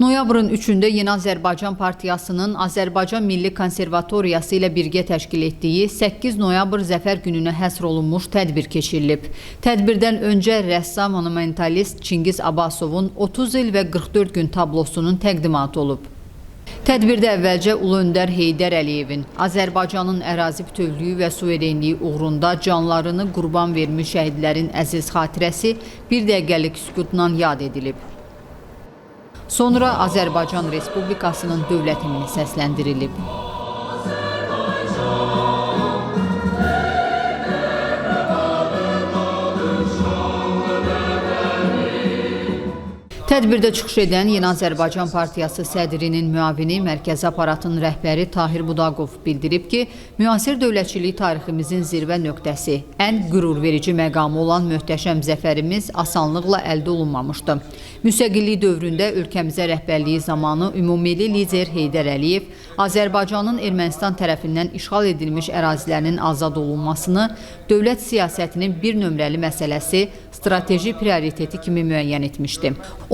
Noyabrın 3-də Yeni Azərbaycan Partiyasının Azərbaycan Milli Konservatoriyası ilə birgə təşkil etdiyi 8 noyabr Zəfər gününə həsr olunmuş tədbir keçirilib. Tədbirdən öncə rəssam monumentalist Çingiz Abbasovun 30 il və 44 gün tablosunun təqdimatı olub. Tədbirdə əvvəlcə Ulu Öndər Heydər Əliyevin Azərbaycanın ərazi bütövlüyü və suverenliyi uğrunda canlarını qurban vermiş şəhidlərin əziz xatirəsi bir dəqiqəlik sükutla yad edilib. Sonra Azərbaycan Respublikasının dövlət himni səsləndirilib. Tədbirdə çıxış edən Yeni Azərbaycan Partiyası sədrinin müavini, mərkəzi aparatın rəhbəri Tahir Budaqov bildirib ki, müasir dövlətçilik tariximizin zirvə nöqtəsi, ən qürurverici məqamı olan möhtəşəm zəfərimiz asanlıqla əldə olunmamışdı. Müstəqillik dövründə ölkəmizə rəhbərliyi zamanı ümummilli lider Heydər Əliyev Azərbaycanın Ermənistan tərəfindən işğal edilmiş ərazilərinin azad olunmasını dövlət siyasətinin bir nömrəli məsələsi, strateji prioriteti kimi müəyyən etmişdi.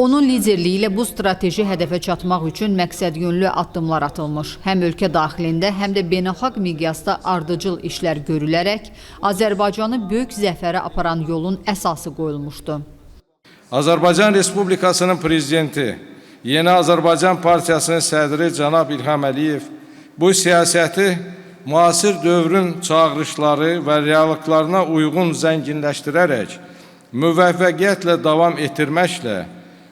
Onun liderliyi ilə bu strateji hədəfə çatmaq üçün məqsədyönlü addımlar atılmış, həm ölkə daxilində, həm də beynəlxalq miqyasda ardıcıl işlər görülərək Azərbaycanı böyük zəfərə aparan yolun əsası qoyulmuşdu. Azərbaycan Respublikasının prezidenti, Yeni Azərbaycan Partiyasının sədri cənab İlham Əliyev bu siyasəti müasir dövrün çağırışları və reallıqlarına uyğun zənginləşdirərək, müvəffəqiyyətlə davam etdirməklə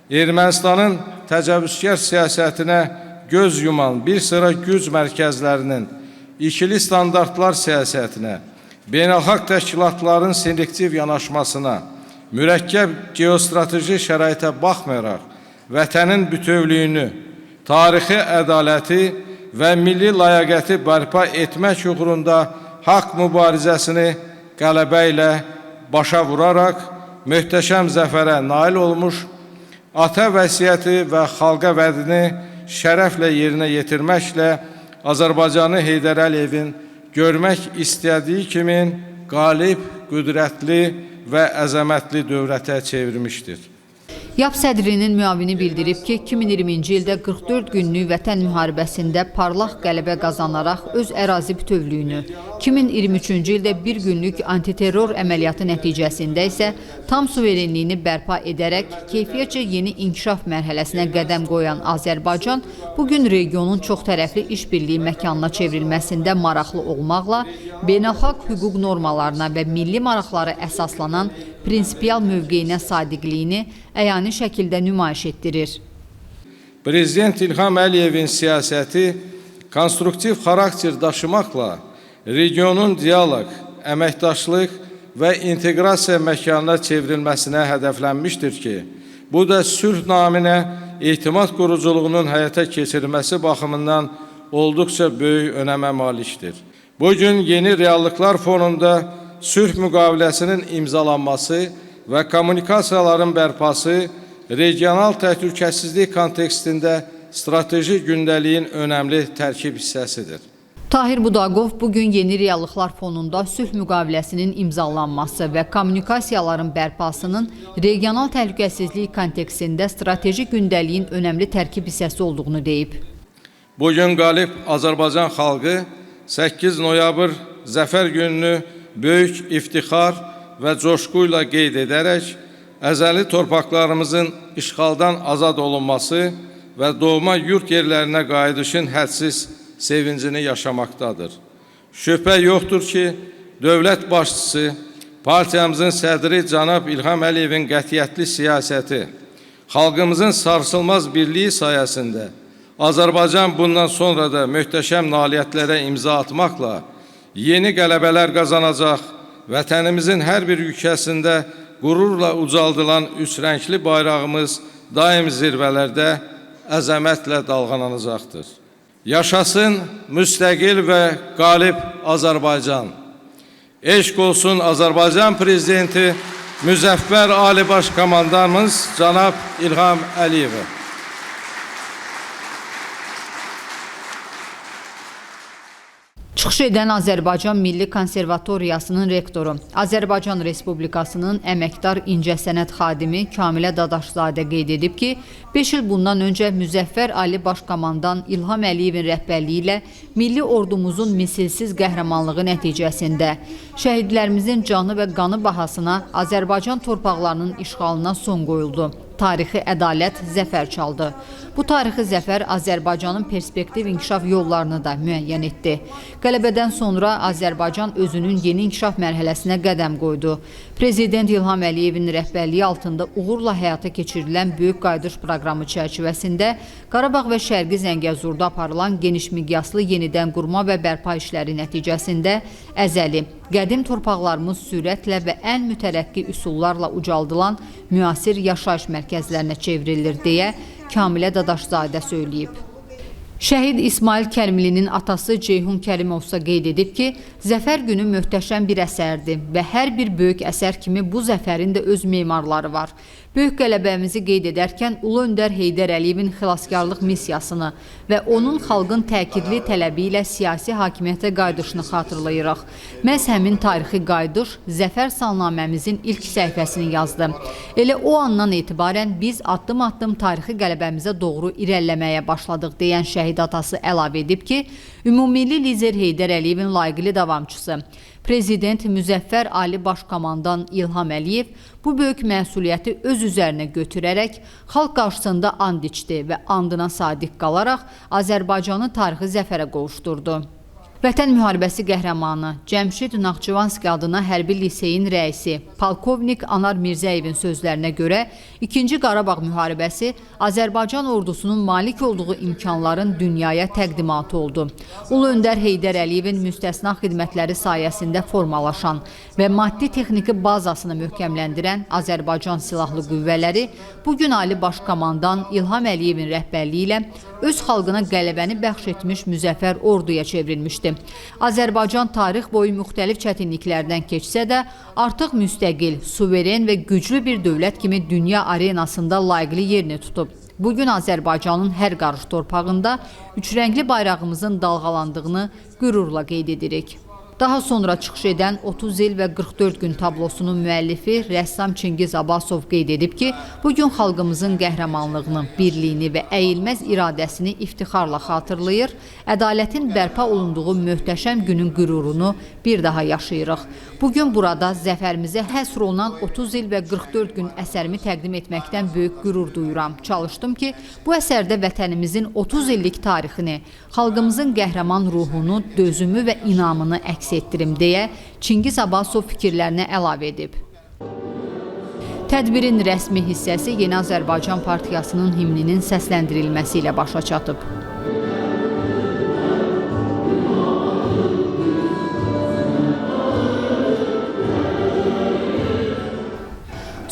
Ermənistanın təcavüzkar siyasətinə göz yuman bir sıra güc mərkəzlərinin ikili standartlar siyasətinə, beynəlxalq təşkilatların selektiv yanaşmasına, mürəkkəb geostrateji şəraitə baxmayaraq, vətənin bütövlüyünü, tarixi ədaləti və milli layaqəti bərpa etmək uğrunda haqq mübarizəsini qələbə ilə başa vuraraq, möhtəşəm zəfərə nail olmuş, ata vəsiyyəti və xalqa vədini şərəflə yerinə yetirməklə Azərbaycanı Heydər Əliyevin görmək istədiyi kimi qalib, qüdrətli və əzəmətli dövlətə çevirmişdir. YAP sədrinin müavini bildirib ki, 2020-ci ildə 44 günlük vətən müharibəsində parlaq qələbə qazanaraq öz ərazi bütövlüyünü, 2023-cü ildə bir günlük antiterror əməliyyatı nəticəsində isə tam suverenliyini bərpa edərək keyfiyyətcə yeni inkişaf mərhələsinə qədəm qoyan Azərbaycan bugün regionun çox tərəfli işbirliyi məkanına çevrilməsində maraqlı olmaqla beynəlxalq hüquq normalarına və milli maraqları əsaslanan prinsipial mövqeyinə sadiqliyini əyani şəkildə nümayiş etdirir. Prezident İlham Əliyevin siyasəti konstruktiv xarakter daşımaqla regionun dialoq, əməkdaşlıq və inteqrasiya məkanına çevrilməsinə hədəflənmişdir ki, bu da sülh naminə etimad quruculuğunun həyata keçirilməsi baxımından olduqca böyük önəmə malikdir. Bugün yeni reallıqlar fonunda sülh müqaviləsinin imzalanması və kommunikasiyaların bərpası regional təhlükəsizlik kontekstində strateji gündəliyin önəmli tərkib hissəsidir. Tahir Budaqov bugün yeni reallıqlar fonunda sülh müqaviləsinin imzalanması və kommunikasiyaların bərpasının regional təhlükəsizlik kontekstində strateji gündəliyin önəmli tərkib hissəsi olduğunu deyib. Bugün qalib Azərbaycan xalqı 8 noyabr Zəfər gününü böyük iftixar və coşqu ilə qeyd edərək, əzəli torpaqlarımızın işğaldan azad olunması və doğma yurt yerlərinə qayıdışın hədsiz sevincini yaşamaqdadır. Şübhə yoxdur ki, dövlət başçısı, partiyamızın sədri cənab İlham Əliyevin qətiyyətli siyasəti, xalqımızın sarsılmaz birliyi sayəsində Azərbaycan bundan sonra da möhtəşəm nailiyyətlərə imza atmaqla yeni qələbələr qazanacaq, vətənimizin hər bir ülkəsində qürurla ucaldılan üçrəngli bayrağımız daim zirvələrdə əzəmətlə dalğalanacaqdır. Yaşasın müstəqil və qalib Azərbaycan. Eşq olsun Azərbaycan Prezidenti Müzəffər Ali Baş Komandanımız cənab İlham Əliyevə. Çıxış edən Azərbaycan Milli Konservatoriyasının rektoru, Azərbaycan Respublikasının əməkdar incəsənət xadimi Kamilə Dadaşzadə qeyd edib ki, 5 il bundan öncə Müzəffər Ali Başkomandan İlham Əliyevin rəhbərliyi ilə milli ordumuzun misilsiz qəhrəmanlığı nəticəsində şəhidlərimizin canı və qanı bahasına Azərbaycan torpaqlarının işğalına son qoyuldu. Tarixi ədalət zəfər çaldı. Bu tarixi zəfər Azərbaycanın perspektiv inkişaf yollarını da müəyyən etdi. Qələbədən sonra Azərbaycan özünün yeni inkişaf mərhələsinə qədəm qoydu. Prezident İlham Əliyevin rəhbərliyi altında uğurla həyata keçirilən Böyük Qayıdış proqramı çərçivəsində Qarabağ və Şərqi Zəngəzurda aparılan geniş miqyaslı yenidən qurma və bərpa işləri nəticəsində əzəli, qədim torpaqlarımız sürətlə və ən mütərəqqi üsullarla ucaldılan müasir yaşayış mərkəzlərinə çevrilir deyə Kamilə Dadaşzadə söyləyib. Şəhid İsmail Kərimlinin atası Ceyhun Kərimov isə qeyd edib ki, Zəfər günü möhtəşəm bir əsərdir və hər bir böyük əsər kimi bu zəfərin də öz memarları var. Böyük qələbəmizi qeyd edərkən Ulu Öndər Heydər Əliyevin xilaskarlıq missiyasını və onun xalqın təkidli tələbi ilə siyasi hakimiyyətə qayıdışını xatırlayırıq. Məhz həmin tarixi qayıdış Zəfər salnaməmizin ilk səhifəsini yazdı. Elə o andan etibarən biz addım-addım tarixi qələbəmizə doğru irəliləməyə başladıq deyən şəhid atası əlavə edib ki, Ümummilli lider Heydər Əliyevin layiqli davamçısı, Prezident Müzəffər Ali Başkomandan İlham Əliyev bu böyük məsuliyyəti öz üzərinə götürərək xalq qarşısında and içdi və andına sadiq qalaraq Azərbaycanı tarixi zəfərə qovuşdurdu. Vətən müharibəsi qəhrəmanı Cəmşid Naxçıvanski adına hərbi liseyin rəisi Polkovnik Anar Mirzəyevin sözlərinə görə 2-ci Qarabağ müharibəsi Azərbaycan ordusunun malik olduğu imkanların dünyaya təqdimatı oldu. Ulu Öndər Heydər Əliyevin müstəsna xidmətləri sayəsində formalaşan və maddi-texniki bazasını möhkəmləndirən Azərbaycan Silahlı Qüvvələri bugün Ali Başkomandan İlham Əliyevin rəhbərliyi ilə öz xalqına qələbəni bəxş etmiş müzəffər orduya çevrilmişdir. Azərbaycan tarix boyu müxtəlif çətinliklərdən keçsə də artıq müstəqil, suveren və güclü bir dövlət kimi dünya arenasında layiqli yerini tutub. Bugün Azərbaycanın hər qarış torpağında üçrəngli bayrağımızın dalğalandığını qürurla qeyd edirik. Daha sonra çıxış edən 30 il və 44 gün tablosunun müəllifi rəssam Çingiz Abbasov qeyd edib ki, bugün xalqımızın qəhrəmanlığını, birliyini və əyilməz iradəsini iftixarla xatırlayır, ədalətin bərpa olunduğu möhtəşəm günün qürurunu bir daha yaşayırıq. Bugün burada zəfərimizə həsr olunan 30 il və 44 gün əsərimi təqdim etməkdən böyük qürur duyuram. Çalışdım ki, bu əsərdə vətənimizin 30 illik tarixini, xalqımızın qəhrəman ruhunu, dözümü və inamını əks etdirim deyə Çingiz Abbasov fikirlərini əlavə edib. Tədbirin rəsmi hissəsi Yeni Azərbaycan Partiyasının himninin səsləndirilməsi ilə başa çatıb.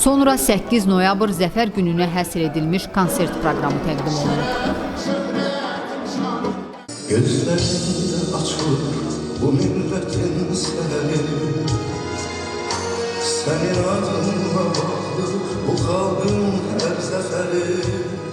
Sonra 8 noyabr Zəfər gününə həsr edilmiş konsert proqramı təqdim olunub. Gözlərində açılır bu millətin səhəri, sənin adınla bağlı bu xalqın hər zəfəri.